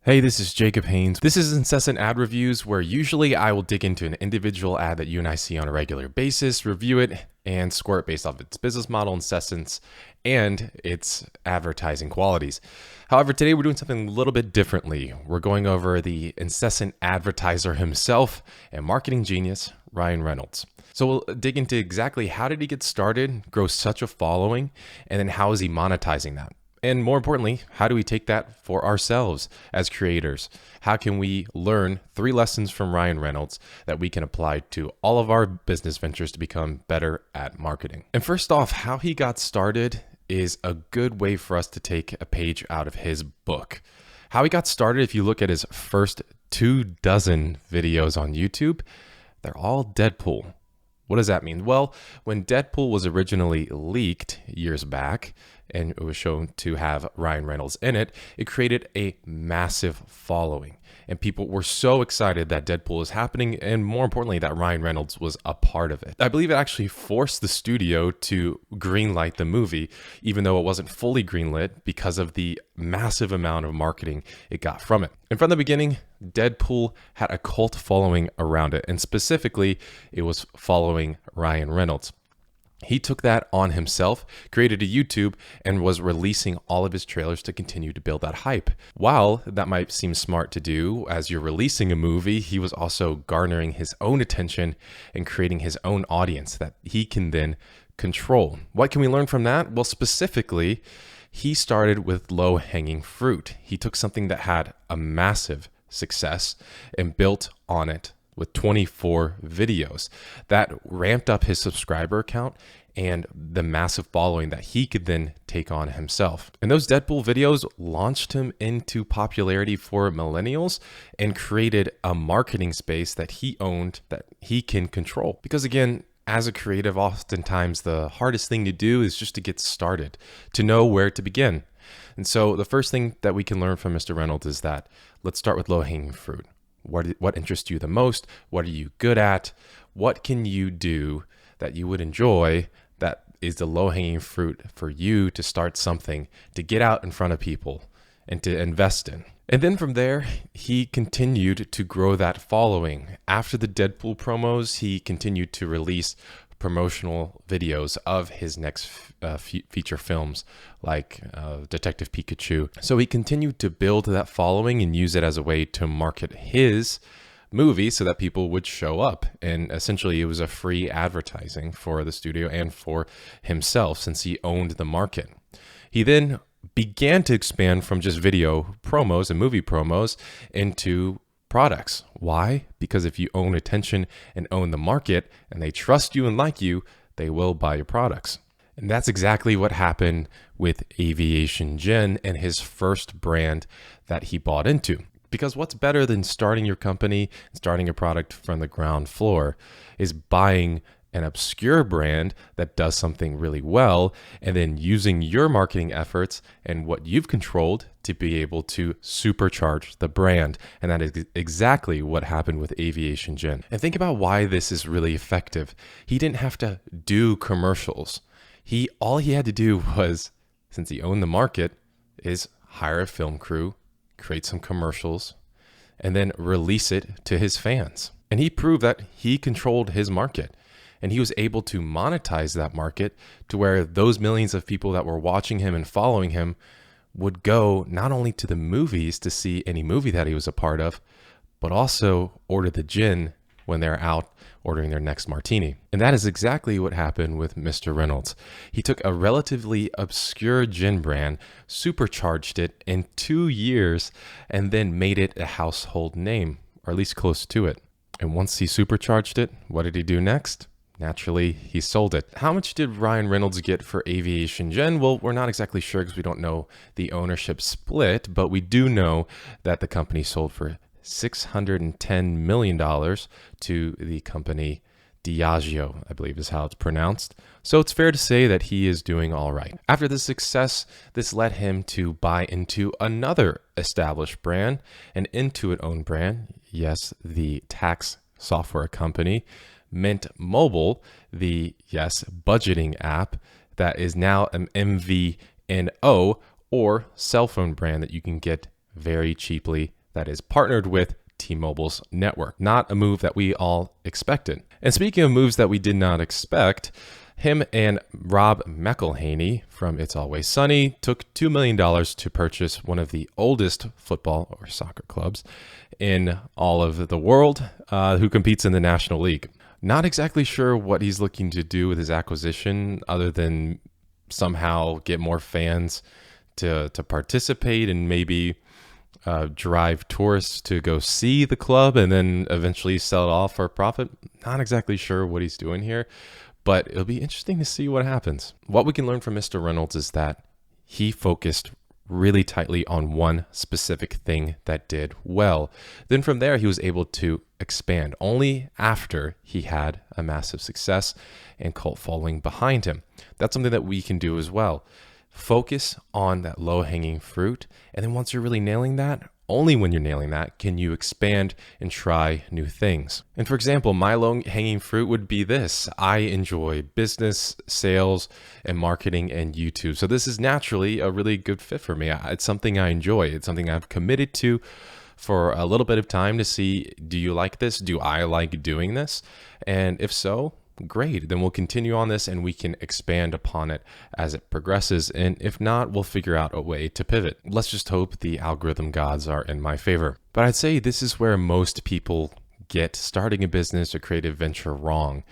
Hey, this is Jacob Haynes. This is Incessant Ad Reviews, where usually I will dig into an individual ad that you and I see on a regular basis, review it, and score it based off its business model, incessants, and its advertising qualities. However, today we're doing something a little bit differently. We're going over the incessant advertiser himself and marketing genius, Ryan Reynolds. So we'll dig into exactly how did he get started, grow such a following, and then how is he monetizing that? And more importantly, how do we take that for ourselves as creators? How can we learn 3 lessons from Ryan Reynolds that we can apply to all of our business ventures to become better at marketing? And first off, how he got started is a good way for us to take a page out of his book. How he got started, if you look at his first 24 videos on YouTube, they're all Deadpool. What does that mean? Well, when Deadpool was originally leaked years back, and it was shown to have Ryan Reynolds in it, it created a massive following. And people were so excited that Deadpool is happening, and more importantly, that Ryan Reynolds was a part of it. I believe it actually forced the studio to greenlight the movie, even though it wasn't fully greenlit because of the massive amount of marketing it got from it. And from the beginning, Deadpool had a cult following around it, and specifically, it was following Ryan Reynolds. He took that on himself, created a YouTube, and was releasing all of his trailers to continue to build that hype. While that might seem smart to do as you're releasing a movie, he was also garnering his own attention and creating his own audience that he can then control. What can we learn from that? Well, specifically, he started with low-hanging fruit. He took something that had a massive success and built on it with 24 videos. That ramped up his subscriber count and the massive following that he could then take on himself. And those Deadpool videos launched him into popularity for millennials and created a marketing space that he owned, that he can control. Because again, as a creative, oftentimes the hardest thing to do is just to get started, to know where to begin. And so the first thing that we can learn from Mr. Reynolds is that let's start with low-hanging fruit. What interests you the most? What are you good at? What can you do that you would enjoy that is the low-hanging fruit for you to start something, to get out in front of people and to invest in? And then from there, he continued to grow that following. After the Deadpool promos, he continued to release promotional videos of his next feature films like Detective Pikachu. So he continued to build that following and use it as a way to market his movie so that people would show up. And essentially it was a free advertising for the studio and for himself since he owned the market. He then began to expand from just video promos and movie promos into products. Why? Because if you own attention and own the market and they trust you and like you, they will buy your products. And that's exactly what happened with Aviation Gin and his first brand that he bought into. Because what's better than starting your company, starting a product from the ground floor, is buying an obscure brand that does something really well and then using your marketing efforts and what you've controlled to be able to supercharge the brand. And that is exactly what happened with Aviation Gin. And think about why this is really effective. He didn't have to do commercials. All he had to do was, since he owned the market, is hire a film crew, create some commercials, and then release it to his fans. And he proved that he controlled his market. And he was able to monetize that market to where those millions of people that were watching him and following him would go not only to the movies to see any movie that he was a part of, but also order the gin when they're out ordering their next martini. And that is exactly what happened with Mr. Reynolds. He took a relatively obscure gin brand, supercharged it in 2 years, and then made it a household name, or at least close to it. And once he supercharged it, what did he do next? Naturally, he sold it. How much did Ryan Reynolds get for Aviation Gin? Well, we're not exactly sure because we don't know the ownership split, but we do know that the company sold for $610 million to the company Diageo, I believe is how it's pronounced. So it's fair to say that he is doing all right. After this success, this led him to buy into another established brand, an Intuit-owned brand. Yes, the tax software company, Mint Mobile, the budgeting app that is now an MVNO or cell phone brand that you can get very cheaply that is partnered with T-Mobile's network. Not a move that we all expected. And speaking of moves that we did not expect, him and Rob McElhaney from It's Always Sunny took $2 million to purchase one of the oldest football or soccer clubs in all of the world, who competes in the National League. Not exactly sure what he's looking to do with his acquisition other than somehow get more fans to participate and maybe drive tourists to go see the club and then eventually sell it off for a profit. Not exactly sure what he's doing here, but it'll be interesting to see what happens. What we can learn from Mr. Reynolds is that he focused really tightly on one specific thing that did well. Then from there, he was able to expand only after he had a massive success and cult following behind him. That's something that we can do as well. Focus on that low-hanging fruit, and then once you're really nailing that, only when you're nailing that can you expand and try new things. And for example, my low-hanging fruit would be this. I enjoy business, sales, and marketing and YouTube. So this is naturally a really good fit for me. It's something I enjoy. It's something I've committed to for a little bit of time to see, do you like this? Do I like doing this? And if so, great, then we'll continue on this and we can expand upon it as it progresses. And if not, we'll figure out a way to pivot. Let's just hope the algorithm gods are in my favor. But I'd say this is where most people get starting a business or creative venture wrong,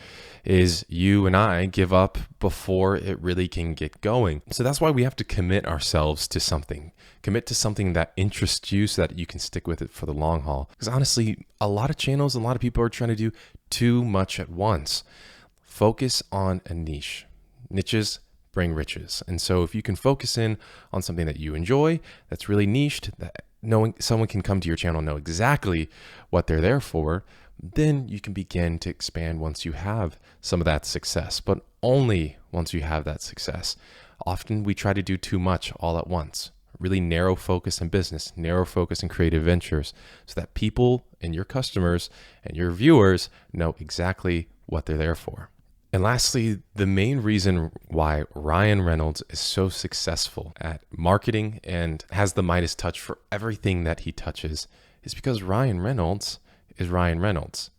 is you and I give up before it really can get going. So that's why we have to commit ourselves to something. Commit to something that interests you so that you can stick with it for the long haul. Because honestly, a lot of channels, a lot of people are trying to do too much at once. Focus on a niche. Niches bring riches. And so if you can focus in on something that you enjoy, that's really niched, that knowing someone can come to your channel, know exactly what they're there for, then you can begin to expand once you have some of that success, but only once you have that success. Often we try to do too much all at once. Really narrow focus in business, narrow focus in creative ventures, so that people and your customers and your viewers know exactly what they're there for. And lastly, the main reason why Ryan Reynolds is so successful at marketing and has the Midas touch for everything that he touches is because Ryan Reynolds is Ryan Reynolds.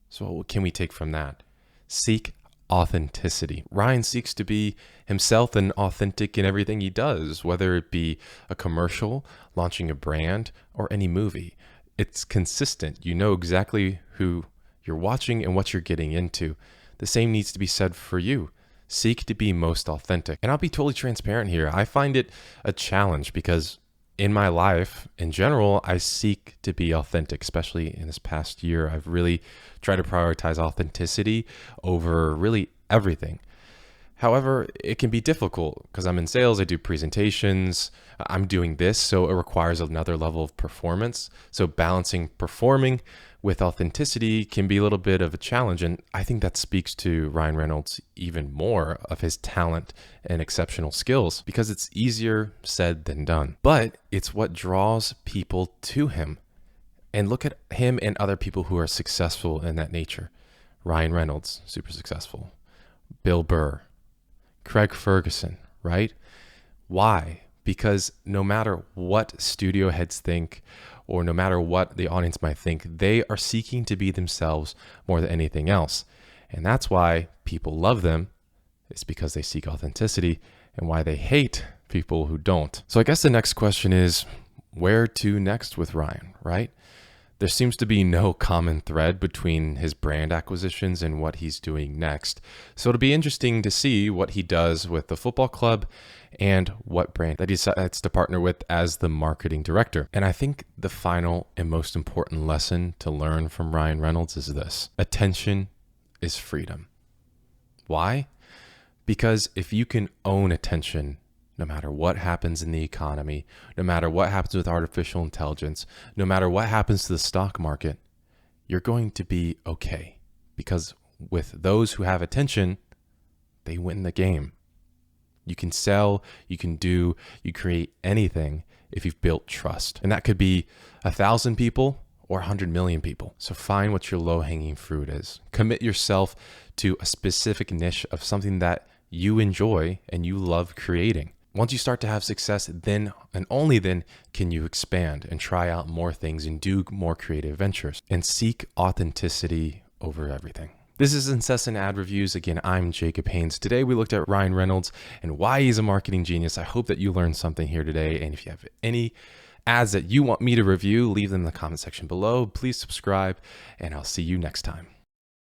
So what can we take from that? Seek authenticity. Ryan seeks to be himself and authentic in everything he does, whether it be a commercial, launching a brand, or any movie. It's consistent. You know exactly who you're watching and what you're getting into. The same needs to be said for you. Seek to be most authentic. And I'll be totally transparent here. I find it a challenge because in my life, in general, I seek to be authentic, especially in this past year. I've really tried to prioritize authenticity over really everything. However, it can be difficult because I'm in sales, I do presentations, I'm doing this, so it requires another level of performance. So balancing performing with authenticity can be a little bit of a challenge. And I think that speaks to Ryan Reynolds even more of his talent and exceptional skills because it's easier said than done. But it's what draws people to him. And look at him and other people who are successful in that nature. Ryan Reynolds, super successful. Bill Burr, Craig Ferguson, right? Why? Because no matter what studio heads think, or no matter what the audience might think, they are seeking to be themselves more than anything else. And that's why people love them. It's because they seek authenticity, and why they hate people who don't. So I guess the next question is, where to next with Ryan, right? There seems to be no common thread between his brand acquisitions and what he's doing next. So it'll be interesting to see what he does with the football club and what brand that he decides to partner with as the marketing director. And I think the final and most important lesson to learn from Ryan Reynolds is this: attention is freedom. Why? Because if you can own attention, no matter what happens in the economy, no matter what happens with artificial intelligence, no matter what happens to the stock market, you're going to be okay. Because with those who have attention, they win the game. You can sell, you can do, you create anything if you've built trust. And that could be 1,000 people or 100 million people. So find what your low-hanging fruit is. Commit yourself to a specific niche of something that you enjoy and you love creating. Once you start to have success, then and only then can you expand and try out more things and do more creative ventures and seek authenticity over everything. This is Incessant Ad Reviews. Again, I'm Jacob Haynes. Today we looked at Ryan Reynolds and why he's a marketing genius. I hope that you learned something here today. And if you have any ads that you want me to review, leave them in the comment section below. Please subscribe, and I'll see you next time.